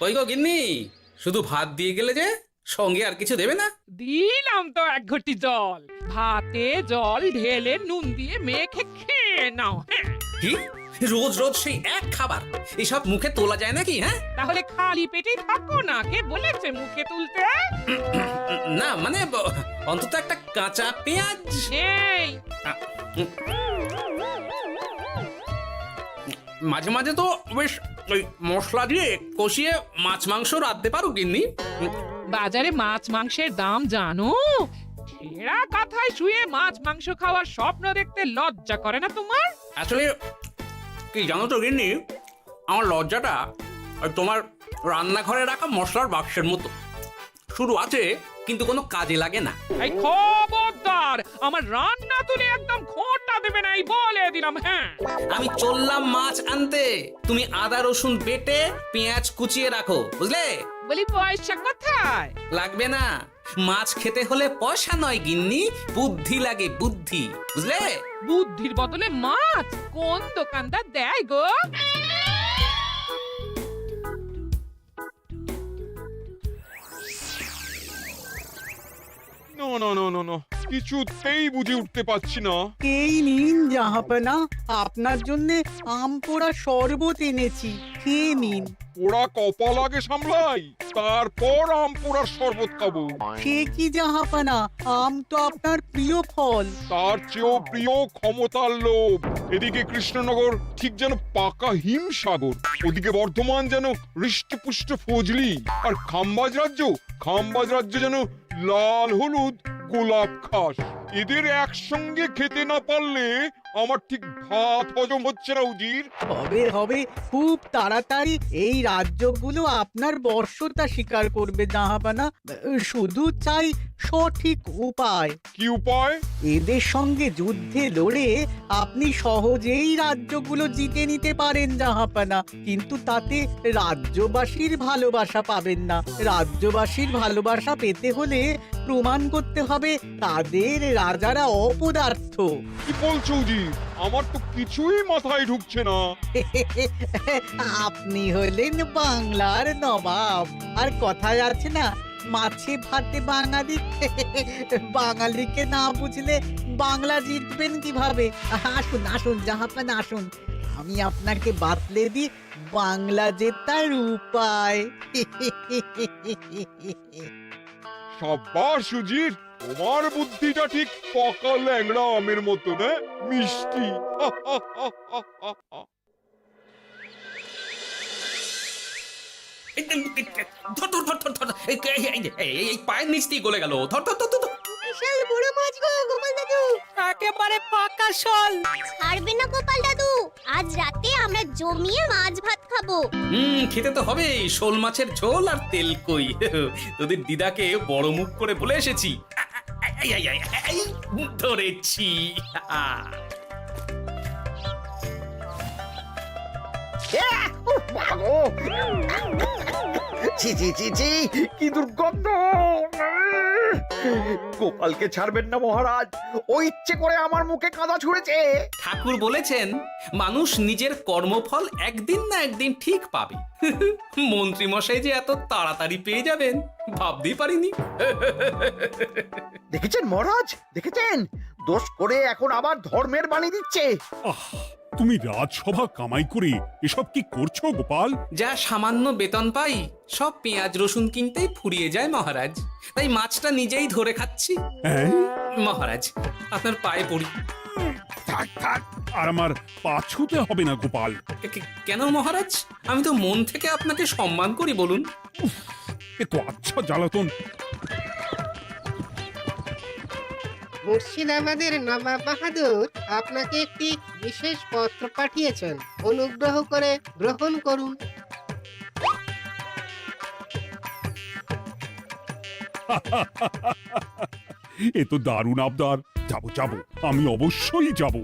কই গো গিন্নি, শুধু ভাত দিয়ে গেলে যে, সঙ্গে আর কিছু দেবে না? দিলাম তো এক ঘটি জল। ভাতে জল ঢেলে নুন দিয়ে মেখে খেয়ে নাও। হ্যাঁ, কি রোজ রোজ সেই এক খাবার? এসব মুখে তোলা যায় নাকি? হ্যাঁ, তাহলে খালি পেটেই থাকো না, কে বলেছে মুখে তুলতে? না মানে অন্তত একটা কাঁচা পেঁয়াজ। এই মাঝে মাঝে তো বেশ ওই মশলা দিয়ে কষিয়ে মাছ মাংস রাঁধতে পারো গিন্নি। বাজারে মাছ মাংসের দাম জানো? ছেঁড়া কাঁথায় শুয়ে মাছ মাংস খাওয়ার স্বপ্ন দেখতে লজ্জা করে না তোমার? আসলে কি জানো তো গিন্নি, আমার লজ্জাটা ওই তোমার রান্নাঘরে রাখা মশলার বাক্সের মতো, শুরু আছে কিন্তু কোনো কাজে লাগে না। এই খবরদার, আমার রান্না তুলে একদম খোঁটা দেবে না, এই বলে দিলাম। হ্যাঁ, আমি চললাম মাছ আনতে, তুমি আদা রসুন বেটে পেঁয়াজ কুচিয়ে রাখো, বুঝলে? বলি পয়সা কোথায়? লাগবে না, মাছ খেতে হলে পয়সা নয় গিন্নি, বুদ্ধি লাগে, বুদ্ধি, বুঝলে? বুদ্ধির বদলে মাছ কোন দোকানদার দেয় গো? না না না না না, কিছুতেই বুঝে উঠতে পারছি না। এই নিন জাহাপনা, আপনার জন্য আম পোড়া শরবত এনেছি, খেয়ে নিন। ওরা কপাল আগে সামলাই, তারপর আম পোড়ার শরবত খাবো। সে কি জাহাপনা, আম তো আপনার প্রিয় ফল। তার চেয়েও প্রিয় ক্ষমতার লোভ। এদিকে কৃষ্ণনগর ঠিক যেন পাকা হিমসাগর, ওদিকে বর্ধমান যেন হৃষ্টপুষ্ট ফজলি, আর খাম্বাজ রাজ্য যেন লাল হলুদ গোলাপ ঘাস। এদের একসঙ্গে খেতে না পারলে আমার ঠিক ভাত হজম হচ্ছে না উজির। হবে হবে, খুব তাড়াতাড়ি এই রাজ্যগুলো আপনার বর্ষতা স্বীকার করবে জাহাপনা। শুধু চাই সঠিক উপায়। কি উপায়? এদের সঙ্গে যুদ্ধে লড়ে আপনি সহজেই রাজ্যগুলো জিতে নিতে পারেন জাহাপনা, কিন্তু তাতে রাজ্যবাসীর ভালোবাসা পাবেন না। রাজ্যবাসীর ভালোবাসা পেতে হলে প্রমাণ করতে হবে তাদের রাজারা অপদার্থ। কি বলছো উজির? আমার তো কিছুই মাথায় ঢুকছে না। আপনি হলেন বাংলার নবাব, আর কথায় আছে না, মাছে ভাতে বাঙালি। বাঙালিকে না বুঝলে বাংলা জিতবেন কিভাবে? আসুন আসুন জাহাপানা, আসুন, আমি আপনাকে বাতলে দিই বাংলা জেতার উপায়। সাব্বাস উজির, তোমার বুদ্ধিটা ঠিক পাকা ল্যাংড়া আমের মতো, না মিষ্টি। ধর ধর ধর ধর ধর, এই পায়ের নিচ দিয়ে গলে গেল, ধর ধর ধর ধর। বিশাল বড় মাছ গো গোপাল দাদু। একেবারে পাকা শোল। ছাড়বে না গোপাল দাদু, আজ রাতে আমরা জমিয়ে মাছ ভাত খাবো। খেতে তো হবেই, শোল মাছের ঝোল আর তেল কই। তোদের দিদাকে বড় মুখ করে বলে এসেছি, এই, ধরেছি। ছি ছি ছি ছি, কি দুর্গন্ধ! গোপালকে ছাড়বেন না মহারাজ, ও ইচ্ছে করে আমার মুখে কাদা ছুঁড়েছে। ঠাকুর বলেছেন মানুষ নিজের কর্মফল একদিন না একদিন ঠিক পাবে। মন্ত্রী মশাই যে এত তাড়াতাড়ি পেয়ে যাবেন ভাবতেই পারিনি। দেখেছেন মহারাজ, দেখেছেন? দোষ করে এখন আবার ধর্মের বাণী দিচ্ছে। তুমি রাজসভা কামাই করে এসব কি করছো গোপাল? যা সামান্য বেতন পাই সব পেঁয়াজ রসুন কিনতেই ফুরিয়ে যায় মহারাজ, তাই মাছটা নিজেই ধরে খাচ্ছি। হ্যাঁ? মহারাজ আপনার পায়ে পড়ি। থাক থাক, আর আমার পা ছুঁতে হবে না গোপাল। কেন মহারাজ? আমি তো মন থেকে আপনাকে সম্মান করি, বলুন। এ তো আচ্ছা জ্বালাতন। মুর্শিদাবাদের নবাব বাহাদুর আপনাকে একটি বিশেষ পত্র পাঠিয়েছেন, অনুগ্রহ করে গ্রহণ করুন। এ তো দারুণ আবদার। যাবো যাবো, আমি অবশ্যই যাব।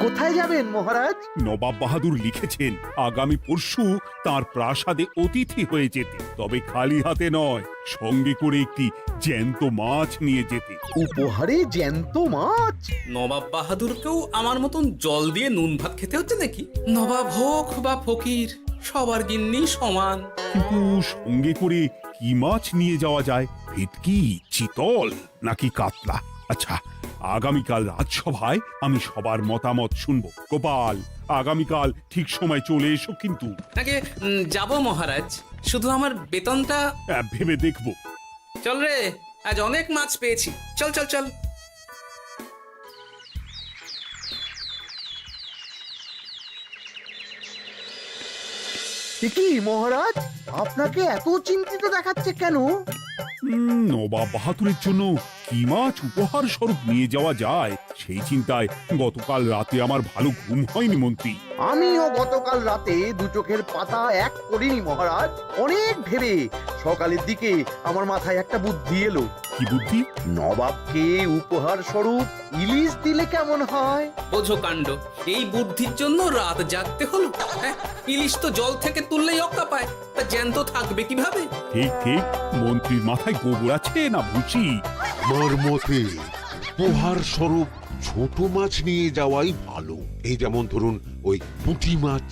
কোথায় যাবেন মহারাজ? নবাব বাহাদুর লিখেছেন আগামী পরশু তার প্রাসাদে অতিথি হয়ে যেতে, তবে খালি হাতে নয়, সঙ্গে করে একটি জ্যান্ত মাছ নিয়ে যেতে। উপহারে জ্যান্ত মাছ? নবাব বাহাদুরকেও আমার মতন জল দিয়ে নুন ভাত খেতে হচ্ছে নাকি? নবাব হোক বা ফকির, সবার গিন্নি সমান। কিন্তু সঙ্গে করে কি মাছ নিয়ে যাওয়া যায়? ভেটকি, চিতল নাকি কাতলা? আচ্ছা, আগামীকাল রাজসভায় আমি সবার মতামত শুনবো। গোপাল, আগামীকাল ঠিক সময় চলে এসো কিন্তু। আগে যাব মহারাজ, শুধু আমার বেতনটা। ভেবে দেখবো। চল রে, আজ অনেক মাছ পেয়েছি। চল চল চল। কি মহারাজ, আপনাকে এত চিন্তিত দেখাচ্ছে কেন? নবাব বাহাদুরের জন্য কি মাছ উপহার স্বরূপ নিয়ে যাওয়া যায় সেই চিন্তায় গতকাল রাতে আমার ভালো ঘুম হয়নি মন্ত্রী। আমিও গতকাল রাতে দু চোখের পাতা এক করিনি মহারাজ। অনেক ভেবে সকালের দিকে আমার মাথায় একটা বুদ্ধি এলো। কি বুদ্ধি? নবাবকে উপহার স্বরূপ ইলিশ দিলে কেমন হয়? বোঝো কাণ্ড, এই বুদ্ধির জন্য রাত জাগতে হলো। হ্যাঁ, ইলিশ তো জল থেকে তুললেই অক্কা পায়, তা জ্যান্ত থাকবে কিভাবে? ঠিক ঠিক, মন্ত্রীর মাথায় গোবর আছে না ভুসি? আমার মতে উপহার স্বরূপ ছোট মাছ নিয়ে যাওয়াই ভালো। এই যেমন ধরুন ওই পুঁটি মাছ,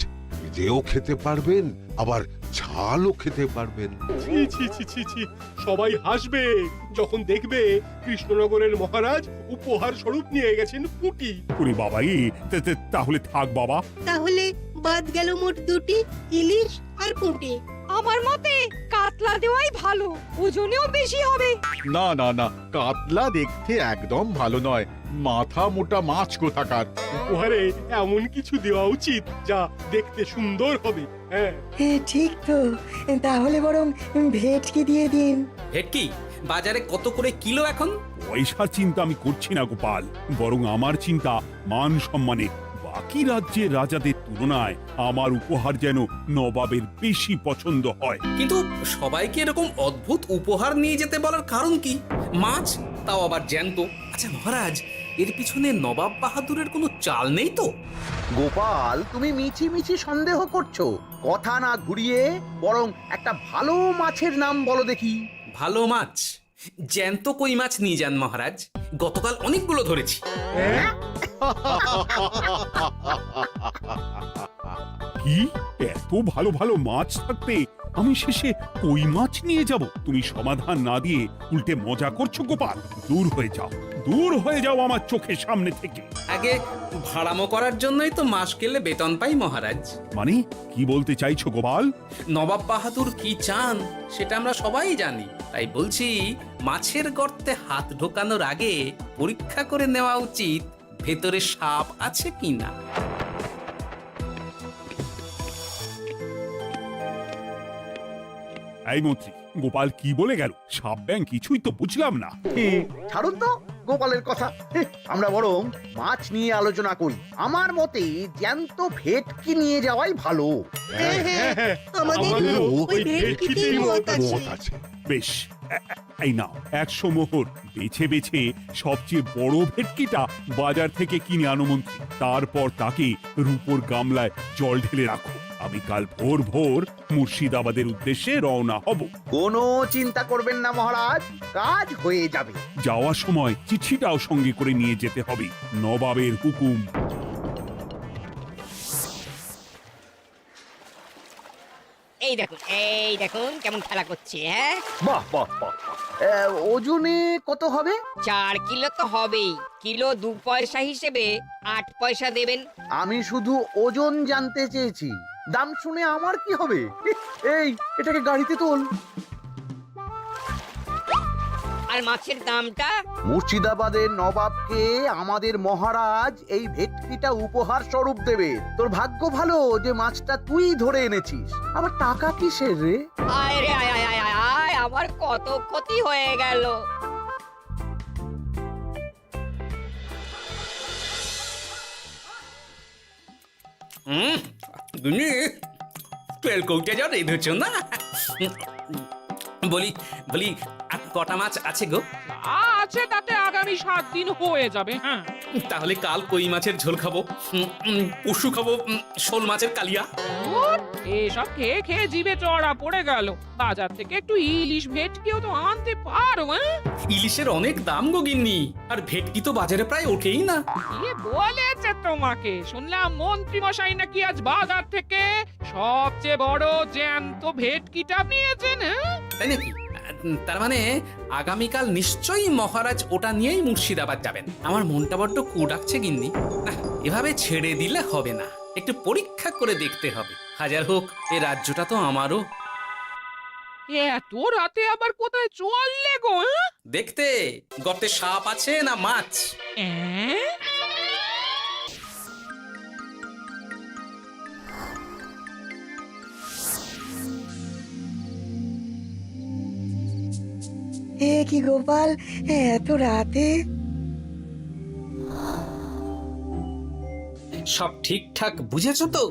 যেও খেতে পারবেন আবার ঝালও খেতে পারবেন। ছি ছি ছি ছি ছি, সবাই হাসবে যখন দেখবে কৃষ্ণনগরের মহারাজ উপহার স্বরূপ নিয়ে গেছেন পুঁটি। ওরে বাবা, তাহলে থাক বাবা। তাহলে বাদ গেল মোট দুটি, ইলিশ আর পুঁটি। আমার মতে কাতলা দেওয়াই ভালো, ওজনেও বেশি হবে। না না না, কাতলা দেখতে একদম ভালো নয়, মাথা মোটা মাছ কোথাকার। উপহারে এমন কিছু দেওয়া উচিত যা দেখতে সুন্দর হবে। হ্যাঁ, ঠিক তো, তাহলে বরং ভেটকি দিয়ে দিন। ভেটকি বাজারে কত করে কিলো এখন? পয়সার চিন্তা আমি করছি না গোপাল, বরং আমার চিন্তা মান সম্মানের। বাকি রাজ্যের রাজাদের তুলনায় আমার উপহার যেন নবাবের বেশি পছন্দ হয়। কিন্তু সবাইকে এরকম অদ্ভুত উপহার নিয়ে যেতে বলার কারণ কি? মাছ, তাও আবার জ্যান্ত। আচ্ছা মহারাজ, এর পিছনে নবাব বাহাদুরের কোনো চাল নেই তো? গোপাল, তুমি মিছি মিছি সন্দেহ করছো। কথা না ঘুরিয়ে বরং একটা ভালো মাছের নাম বলো দেখি। ভালো মাছ? জ্যান্ত কই মাছ নিয়ে যান মহারাজ, গতকাল অনেকগুলো ধরেছি। কি, এত ভালো ভালো মাছ থাকতে আমি শেষে কই মাছ নিয়ে যাব? তুমি সমাধান না দিয়ে উল্টে মজা করছো গোপাল। দূর হয়ে যাও, দূর হয়ে যাও আমার চোখের সামনে থেকে। আগে ভাড়ামো করার জন্যই তো মাস গেলে বেতন পাই মহারাজ। মানে কি বলতে চাইছো গোপাল? নবাব বাহাদুর কি চান সেটা আমরা সবাই জানি, তাই বলছি মাছের গর্তে হাত ঢোকানোর আগে পরীক্ষা করে নেওয়া উচিত ভেতরে সাপ আছে কিনা। এই মন্ত্রী, গোপাল কি বলে গেল? সাপ ব্যাং কিছুই তো বুঝলাম না। ছাড়ুন তো গোপালের কথা, আমরা বরং মাছ নিয়ে আলোচনা করি। আমার মতে জ্যান্ত ভেটকি নিয়ে যাওয়াই ভালো। আমাদেরও ওই ভেটকিতেই মত আছে। বেশ, এই নাও 100 মোহর। বেছে বেছে সবচেয়ে বড় ভেটকিটা বাজার থেকে কিনে আনো মন্ত্রী। তারপর তাকে রূপোর গামলায় জল ঢেলে রাখো। আমি কাল ভোর ভোর মুর্শিদাবাদের উদ্দেশ্যে রওনা হব। কোনো চিন্তা করবেন না মহারাজ, কাজ হয়ে যাবে। যাওয়ার সময় চিঠিটাও সঙ্গে করে নিয়ে যেতে হবে। নবাবের হুকুম। এই দেখুন কেমন খেলা করছে। হ্যাঁ, বাহ বাহ বাহ। ওজনে কত হবে? 4 কিলো তো হবেই। কিলো 2 পয়সা হিসেবে 8 পয়সা দেবেন। আমি শুধু ওজন জানতে চেয়েছি, দাম শুনে আমার কি হবে? এই, এটাকে গাড়িতে তোল। আর মাছের দামটা? মুর্শিদাবাদের নবাবকে আমাদের মহারাজ এই ভেটকিটা উপহার স্বরূপ দেবে। তোর ভাগ্য ভালো যে মাছটা তুই ধরে এনেছিস। আবার টাকা কিসের রে? আয় রে আয় আয় আয় আয় আয়, আমার কত ক্ষতি হয়ে গেল। তেল কৌটে যা রেঁধেছ না। বলি বলি আর কটা মাছ আছে গো? আছে তাতে আগামী 7 দিন হয়ে যাবে। হ্যাঁ, তাহলে কাল কই মাছের ঝোল খাবো, পশু খাবো শোল মাছের কালিয়া। এসব খেয়ে খেয়ে জিভে চড়া পড়ে গেল। বাজার থেকে একটু ইলিশ ভেটকিও তো আনতে পারো। ইলিশের অনেক দাম গো গিন্নি, আর ভেটকি তো বাজারে প্রায় ওঠেই না। কে বলেছে তোমাকে? শুনলাম মন্ত্রী মশাই নাকি আজ বাজার থেকে সবচেয়ে বড় জ্যান্ত ভেটকিটা পেয়েছেন। তাই নাকি? তার মানে আগামীকাল নিশ্চয়ই মহারাজ ওটা নিয়েই মুর্শিদাবাদ যাবেন। আমার মনটা বড্ড কু ডাকছে গিন্নি। না, এভাবে ছেড়ে দিলে হবে না, একটু পরীক্ষা করে দেখতে হবে। হাজার হোক এ রাজ্যটা তো আমারও। এত রাতে আবার কোথায় চললে গো? দেখতে গর্তে সাপ আছে না মাছ। এ কি গোপাল, এত রাতে? সব ঠিকঠাক বুঝেছো তো?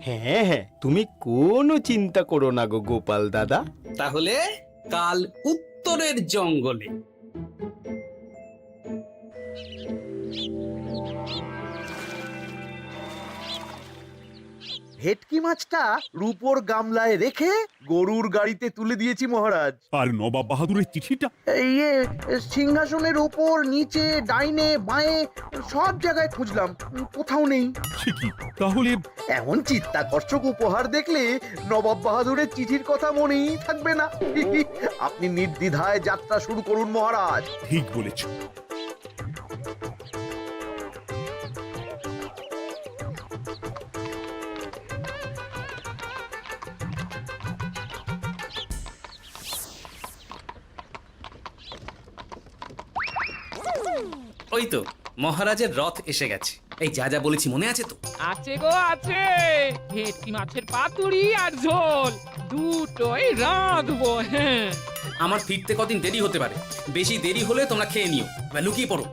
হ্যাঁ হ্যাঁ, তুমি কোনো চিন্তা করো না গো গোপাল দাদা। তাহলে কাল উত্তরের জঙ্গলে। ভেটকি মাছটা রূপোর গামলায় রেখে গরুর গাড়িতে তুলে দিয়েছি মহারাজ। আর নবাব বাহাদুরের চিঠিটা? ইয়ে, সিংহাসনের উপর, নিচে, ডাইনে, বাঁয়ে সব জায়গায় খুঁজলাম, কোথাও নেই। সে কি তাহলে? এমন চিত্তাকর্ষক উপহার দেখলে নবাব বাহাদুরের চিঠির কথা মনেই থাকবে না। আপনি নির্দ্বিধায় যাত্রা শুরু করুন মহারাজ। ঠিক বলেছ। ওই তো মহারাজের রথ এসে গেছে। এই যা যা বলেছি মনে আছে তো? আছে গো আছে। ভেটকি মাছের পাতুরি আর ঝোল দুটোই রাঁধবো। হ্যাঁ, আমার ফিরতে কদিন দেরি হতে পারে, বেশি দেরি হলে তোমরা খেয়ে নিও, এবার লুকিয়ে পড়ো।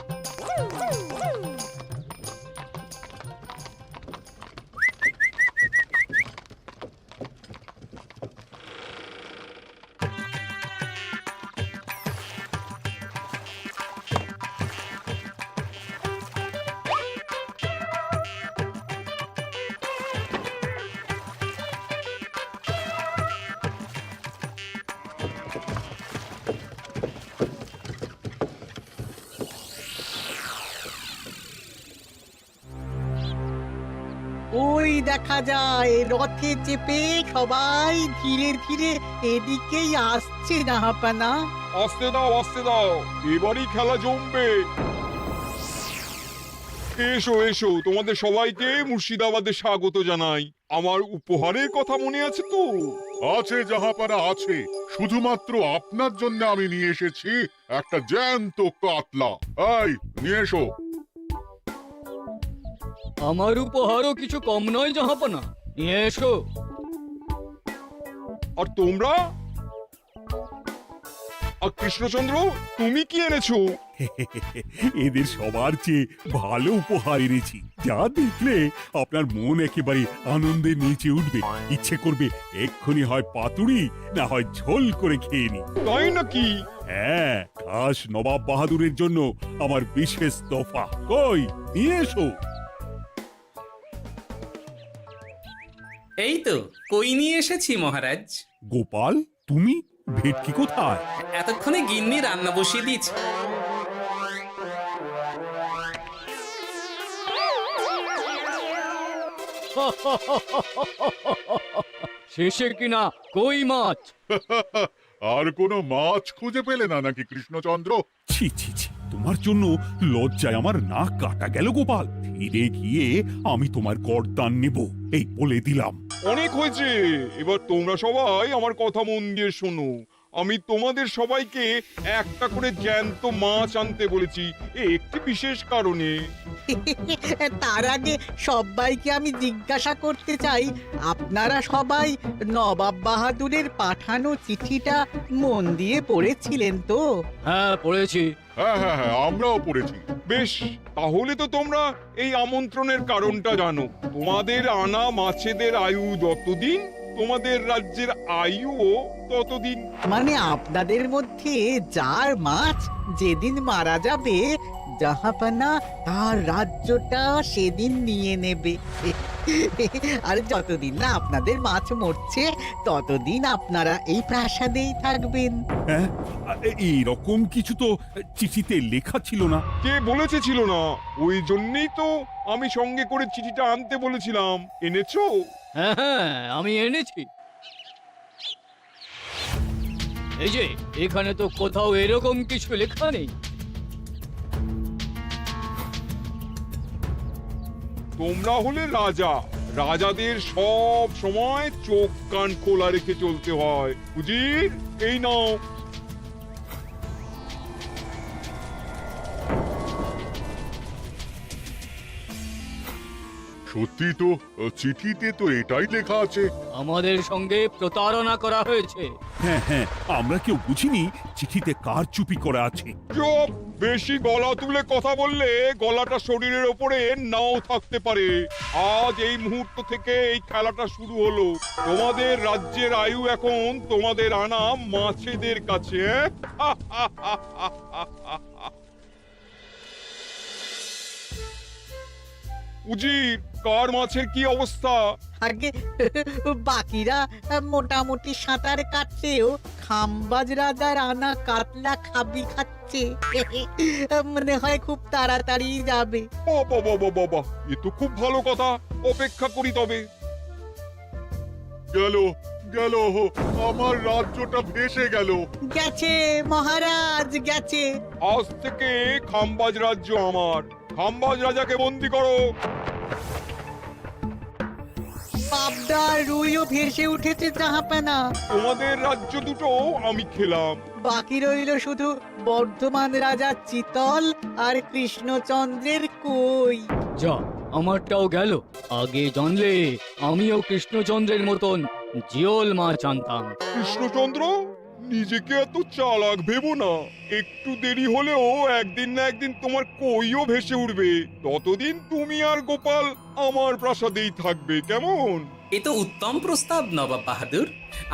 ওই দেখা যায় রথে চেপে সবাই ধীরে ধীরে এদিকেই আসছে জাহাপানা। আসতে দাও, আসতে দাও, এবারই খেলা জমবে। এসো এসো, তোমাদের সবাইকে মুর্শিদাবাদে স্বাগত জানাই। আমার উপহারের কথা মনে আছে তো? আছে জাহাপানা আছে, শুধুমাত্র আপনার জন্য আমি নিয়ে এসেছি একটা জ্যান্ত কাতলা। এই নিয়ে এসো। আমার উপহারও কিছু কম নয় জাহাপানা, নিয়ে এসো। আর তোমরা? আর কৃষ্ণচন্দ্র, তুমি কি এনেছো? এদের সবার চেয়ে ভালো উপহার এনেছি, যা দেখলে আপনার মন একেবারে আনন্দে নেচে উঠবে। ইচ্ছে করবে এক্ষুনি হয় পাতুরি না হয় ঝোল করে খেয়ে নি। তাই নাকি? হ্যাঁ, খাস নবাব বাহাদুরের জন্য আমার বিশেষ তোফা। কই নিয়ে এসো। এই তো কই নিয়ে এসেছি মহারাজ। গোপাল, তুমি? ভেটকি কোথায়? এতক্ষণে গিন্নি রান্না বসিয়ে দিয়েছে। শেষে কিনা কই মাছ? আর কোনো মাছ খুঁজে পেলে না নাকি কৃষ্ণচন্দ্র? ছি ছি ছি, তোমার জন্য লজ্জায় আমার নাক কাটা গেল গোপাল। ফিরে গিয়ে আমি তোমার গর্দান নেব, এই বলে দিলাম। অনেক হয়েছে, এবার তোমরা সবাই আমার কথা মন দিয়ে শোনো। আমি তোমাদের সবাইকে একটা করে জ্যান্ত মাছ আনতে বলেছি একটি বিশেষ কারণে। তার আগে সবাইকে আমি জিজ্ঞাসা করতে চাই, আপনারা সবাই নবাব বাহাদুরের পাঠানো চিঠিটা মন দিয়ে পড়েছিলেন তো? হ্যাঁ পড়েছি। হ্যাঁ হ্যাঁ হ্যাঁ, আমরাও পড়েছি। বেশ, তাহলে তো তোমরা এই আমন্ত্রণের কারণটা জানো। তোমাদের আনা মাছেদের আয়ু যতদিন, তোমাদের রাজ্যের আয়ুও ততদিন। মানে আপনাদের মধ্যে যার মাছ যেদিন মারা যাবে জাহাপানা তার রাজ্যটা সেদিন নিয়ে নেবে। আর যতদিন না আপনাদের মাছ মরছে ততদিন আপনারা এই প্রাসাদেই থাকবেন। হ্যাঁ, এইরকম কিছু তো চিঠিতে লেখা ছিল না। কে বলেছে ছিল না? ওই জন্যই তো আমি সঙ্গে করে চিঠিটা আনতে বলেছিলাম। এনেছো? হ্যাঁ হ্যাঁ, আমি এনেছি। এই যে এখানে তো কোথাও এরকম কিছু লেখা নেই। তোমরা হলে রাজা, রাজাদের সব সময় চোখ কান খোলা রেখে চলতে হয়। উজির, এই নাও। সত্যি তো, চিঠিতে তো এটাই লেখা আছে। আমাদের সঙ্গে প্রতারণা করা হয়েছে। হ্যাঁ হ্যাঁ, আমরা কেউ বুঝিনি চিঠিতে কার চুপি করা আছে। চুপ! বেশি গলা তুলে কথা বললে গলাটা শরীরের ওপরে নাও থাকতে পারে। আজ এই মুহূর্ত থেকে এই খেলাটা শুরু হলো। তোমাদের রাজ্যের আয়ু এখন তোমাদের আনা মাছেদের কাছে। উজির, কার মাছের কি অবস্থা? আগে বাকিরা মোটামুটি সাঁতার কাটছেও, খাম্বাজ রাজার আনা কাতলা খাবি খাচ্ছে। মনে হয় খুব তাড়াতাড়ি যাবে। বাবা বাবা বাবা, এ তো খুব ভালো কথা। অপেক্ষা করি তবে। গেল গেল, আমার রাজ্যটা ভেসে গেল। গেছে মহারাজ, গেছে। আজ থেকে খাম্বাজ রাজ্য আমার। খাম্বাজ রাজাকে বন্দি করো। পাবদা রুইও ভেসে উঠেছে জাহাপানা। তোমাদের রাজ্য দুটো আমি খেলাম। বাকি রইল শুধু বর্ধমান রাজা চিতল আর কৃষ্ণচন্দ্রের কই। যা, আমারটাও গেল। আগে জানলে আমিও কৃষ্ণচন্দ্রের মতন জিওল মাছ আনতাম। কৃষ্ণচন্দ্র, নিজেকে এত চালাক ভেবো না। একটু দেরি হলেও একদিন না একদিন তোমার কইও ভেসে উঠবে। ততদিন তুমি আর গোপাল আমার প্রাসাদেই থাকবে, কেমন? এ তো উত্তম প্রস্তাব নবাব বাহাদুর।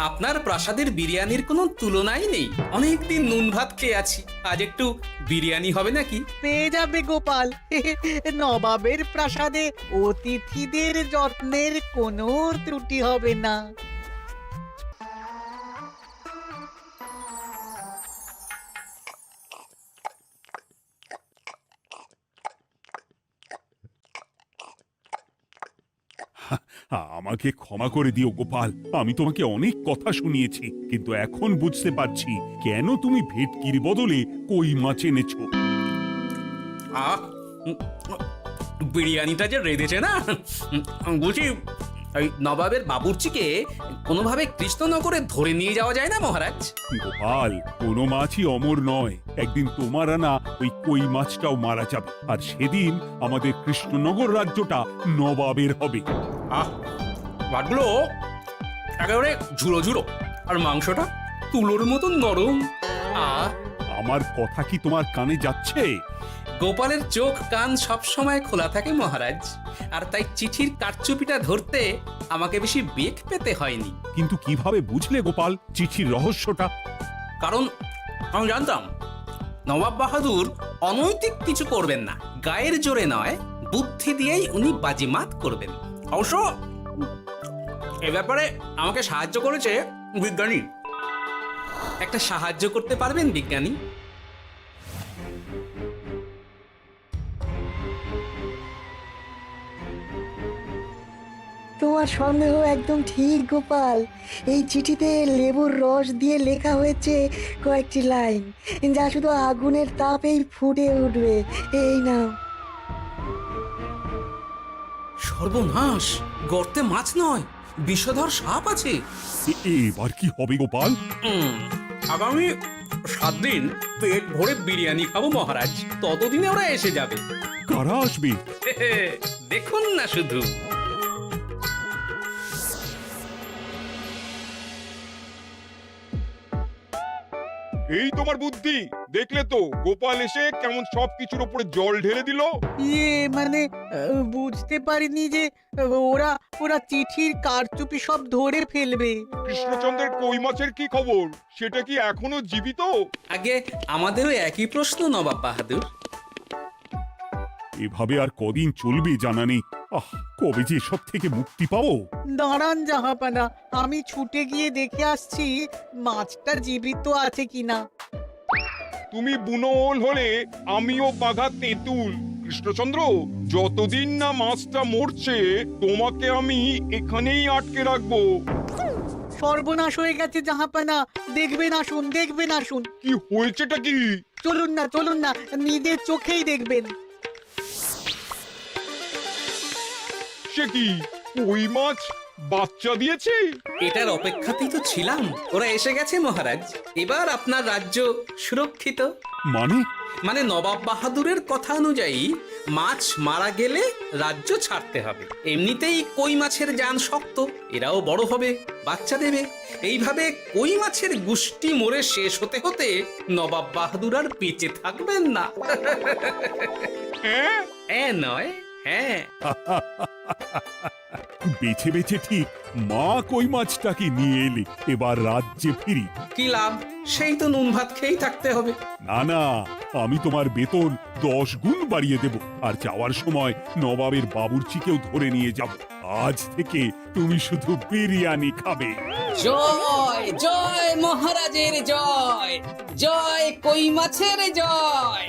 আপনার প্রাসাদের বিরিয়ানির কোনো তুলনাই নেই। অনেকদিন নুন ভাত খেয়ে আছি, আজ একটু বিরিয়ানি হবে নাকি? পেয়ে যাবে গোপাল। নবাবের প্রাসাদে অতিথিদের যত্নের কোনো ত্রুটি হবে না। আমাকে ক্ষমা করে দিও গোপাল, আমি তোমাকে অনেক কথা শুনিয়েছি, কিন্তু এখন বুঝতে পারছি কেন তুমি ভেটকির বদলে কই মাছ এনেছো। আহ, বিরিয়ানিটা যে রেঁধেছে না, বলছি এই নবাবের বাবুর্চিকে কোনোভাবে কৃষ্ণনগরে ধরে নিয়ে যাওয়া যায় না মহারাজ? গোপাল, কোনো মাছই অমর নয়। একদিন তোমার আনা ওই কই মাছটাও মারা যাবে, আর সেদিন আমাদের কৃষ্ণনগর রাজ্যটা নবাবের হবে। আহ, মাছগুলো একেবারে ঝুড়ো ঝুড়ো, আর মাংসটা তুলোর মতন নরম। আহ, আমার কথা কি তোমার কানে যাচ্ছে? গোপালের চোখ কান সবসময় খোলা থাকে মহারাজ, আর তাই চিঠির কারচুপিটা ধরতে আমাকে বেশি বেগ পেতে হয়নি। কিন্তু কিভাবে বুঝলে গোপাল চিঠির রহস্যটা? কারণ আমি জানতাম নবাব বাহাদুর অনৈতিক কিছু করবেন না। গায়ের জোরে নয়, বুদ্ধি দিয়েই উনি বাজিমাত করবেন। অবশ্য এ ব্যাপারে আমাকে সাহায্য করেছে বিজ্ঞানী। একটা সাহায্য করতে পারবেন বিজ্ঞানী? তোমার সন্দেহ একদম ঠিক গোপাল। এই চিঠিতে লেবুর রস দিয়ে লেখা হয়েছে কয়েকটি লাইন, যা শুধু আগুনের তাপেই ফুটে উঠবে। এই নাও। সর্বনাশ! গর্তে মাছ নয়, বিষধর সাপ আছে। এবার কি হবে গোপাল? আগামী 7 দিন পেট ভরে বিরিয়ানি খাবো মহারাজ। ততদিনে ওরা এসে যাবে। কারা আসবে? দেখুন না শুধু। এই তোমার বুদ্ধি, দেখলে তো গোপাল এসে কেমন সবকিছুর উপরে জল ঢেলে দিল। মানে বুঝতে পারিনি যে ওরা ওরা চিঠির কারচুপি সব ধরে ফেলবে। কৃষ্ণচন্দ্রের কই মাছের কি খবর? সেটা কি এখনো জীবিত? আগে আমাদেরও একই প্রশ্ন নবাব বাহাদুর। এভাবে আর কদিন চলবে জানা নেই। কবে যে সব থেকে মুক্তি পাবো। দাঁড়ান জাহাপানা, আমি ছুটে গিয়ে দেখে আসছি মাছটা জীবিত আছে কিনা। তুমি বুনোল হলে আমিও বাঘা তেঁতুল। কৃষ্ণচন্দ্র, যতদিন না মাছটা মরছে তোমাকে আমি এখানেই আটকে রাখবো। সর্বনাশ হয়ে গেছে জাহাপানা, দেখবেন আসুন, দেখবেন আসুন। কি হয়েছেটা কি? চলুন না, নিজের চোখেই দেখবেন। সে কি, কই মাছ বাচ্চা দিয়েছে? এটার অপেক্ষাতেই তো ছিলাম। ওরা এসে গেছে মহারাজ। এবার আপনার রাজ্য সুরক্ষিত। মানে নবাব বাহাদুরের কথা অনুযায়ী মাছ মারা গেলে রাজ্য ছাড়তে হবে। এমনিতেই কই মাছের জান শক্ত, এরাও বড় হবে, বাচ্চা দেবে। এইভাবে কই মাছের গুষ্টি মরে শেষ হতে হতে নবাব বাহাদুর আর বেঁচে থাকবেন না। নয়, হ্যাঁ। বেছে বেছে ঠিক মা কই মাছটাকে নিয়ে এলে। এবার রাজ্যে ফিরি। কি লাভ? সেই তো নুন ভাত খেয়েই থাকতে হবে। না, আমি তোমার বেতন 10 গুণ বাড়িয়ে দেব। আর যাওয়ার সময় নবাবের বাবুর্চিকেও ধরে নিয়ে যাব। আজ থেকে তুমি শুধু বিরিয়ানি খাবে। জয় জয় মহারাজের জয়, জয় কই মাছের জয়।